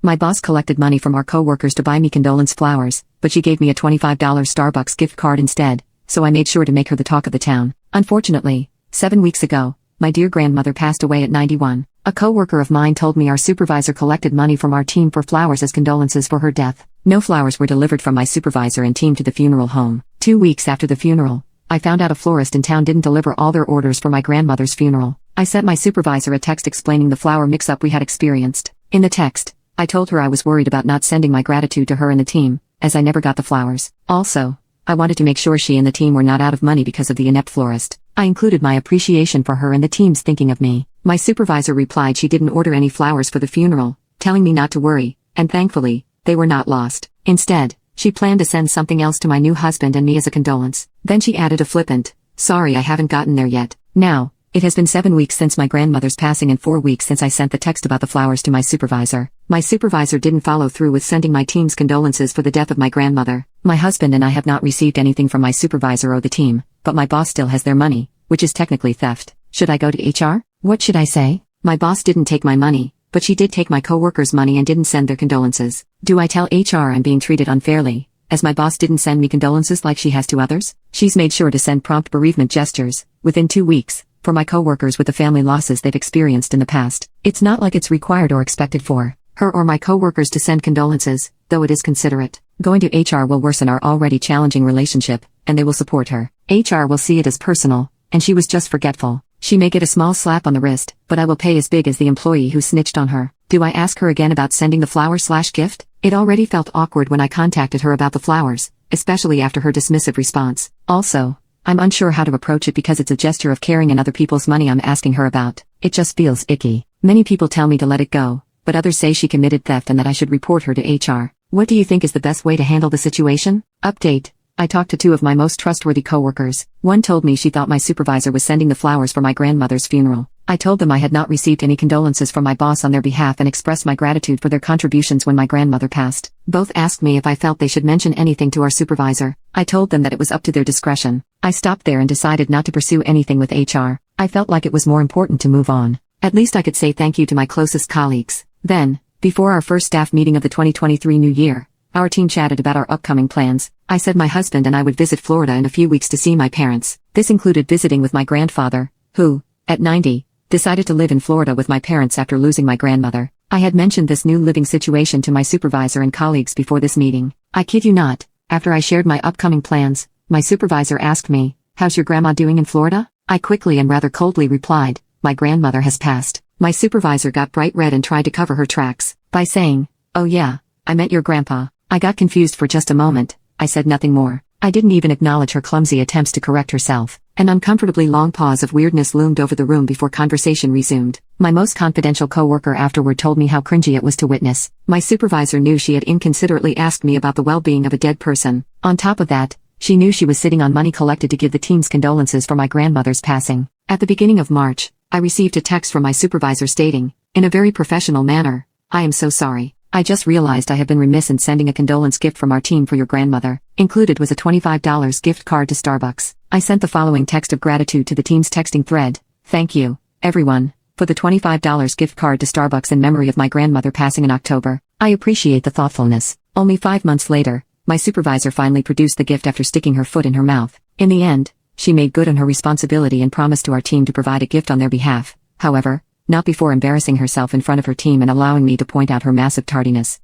My boss collected money from our coworkers to buy me condolence flowers, but she gave me a $25 Starbucks gift card instead, so I made sure to make her the talk of the town. Unfortunately, 7 weeks ago, my dear grandmother passed away at 91. A coworker of mine told me our supervisor collected money from our team for flowers as condolences for her death. No flowers were delivered from my supervisor and team to the funeral home. 2 weeks after the funeral, I found out a florist in town didn't deliver all their orders for my grandmother's funeral. I sent my supervisor a text explaining the flower mix-up we had experienced. In the text, I told her I was worried about not sending my gratitude to her and the team, as I never got the flowers. Also, I wanted to make sure she and the team were not out of money because of the inept florist. I included my appreciation for her and the team's thinking of me. My supervisor replied she didn't order any flowers for the funeral, telling me not to worry, and thankfully, they were not lost. Instead, she planned to send something else to my new husband and me as a condolence. Then she added a flippant, "Sorry, I haven't gotten there yet." Now, it has been 7 weeks since my grandmother's passing and 4 weeks since I sent the text about the flowers to my supervisor. My supervisor didn't follow through with sending my team's condolences for the death of my grandmother. My husband and I have not received anything from my supervisor or the team, but my boss still has their money, which is technically theft. Should I go to HR? What should I say? My boss didn't take my money, but she did take my coworkers' money and didn't send their condolences. Do I tell HR I'm being treated unfairly, as my boss didn't send me condolences like she has to others? She's made sure to send prompt bereavement gestures, within 2 weeks, for my coworkers with the family losses they've experienced in the past. It's not like it's required or expected for her or my coworkers to send condolences, though it is considerate. Going to HR will worsen our already challenging relationship, and they will support her. HR will see it as personal, and she was just forgetful. She may get a small slap on the wrist, but I will pay as big as the employee who snitched on her. Do I ask her again about sending the flower/gift? It already felt awkward when I contacted her about the flowers, especially after her dismissive response. Also, I'm unsure how to approach it because it's a gesture of caring and other people's money I'm asking her about. It just feels icky. Many people tell me to let it go, but others say she committed theft and that I should report her to HR. What do you think is the best way to handle the situation? Update. I talked to 2 of my most trustworthy coworkers. One told me she thought my supervisor was sending the flowers for my grandmother's funeral. I told them I had not received any condolences from my boss on their behalf and expressed my gratitude for their contributions when my grandmother passed. Both asked me if I felt they should mention anything to our supervisor. I told them that it was up to their discretion. I stopped there and decided not to pursue anything with HR. I felt like it was more important to move on. At least I could say thank you to my closest colleagues. Then, before our first staff meeting of the 2023 new year, our team chatted about our upcoming plans. I said my husband and I would visit Florida in a few weeks to see my parents. This included visiting with my grandfather, who, at 90, decided to live in Florida with my parents after losing my grandmother. I had mentioned this new living situation to my supervisor and colleagues before this meeting. I kid you not, after I shared my upcoming plans, my supervisor asked me, "How's your grandma doing in Florida?" I quickly and rather coldly replied, "My grandmother has passed." My supervisor got bright red and tried to cover her tracks by saying, "Oh yeah, I meant your grandpa." I got confused for just a moment. I said nothing more. I didn't even acknowledge her clumsy attempts to correct herself. An uncomfortably long pause of weirdness loomed over the room before conversation resumed. My most confidential coworker afterward told me how cringy it was to witness. My supervisor knew she had inconsiderately asked me about the well-being of a dead person. On top of that, she knew she was sitting on money collected to give the team's condolences for my grandmother's passing. At the beginning of March, I received a text from my supervisor stating, in a very professional manner, "I am so sorry. I just realized I have been remiss in sending a condolence gift from our team for your grandmother." Included was a $25 gift card to Starbucks. I sent the following text of gratitude to the team's texting thread. "Thank you, everyone, for the $25 gift card to Starbucks in memory of my grandmother passing in October. I appreciate the thoughtfulness." Only 5 months later, my supervisor finally produced the gift after sticking her foot in her mouth. In the end, she made good on her responsibility and promised to our team to provide a gift on their behalf. However, not before embarrassing herself in front of her team and allowing me to point out her massive tardiness.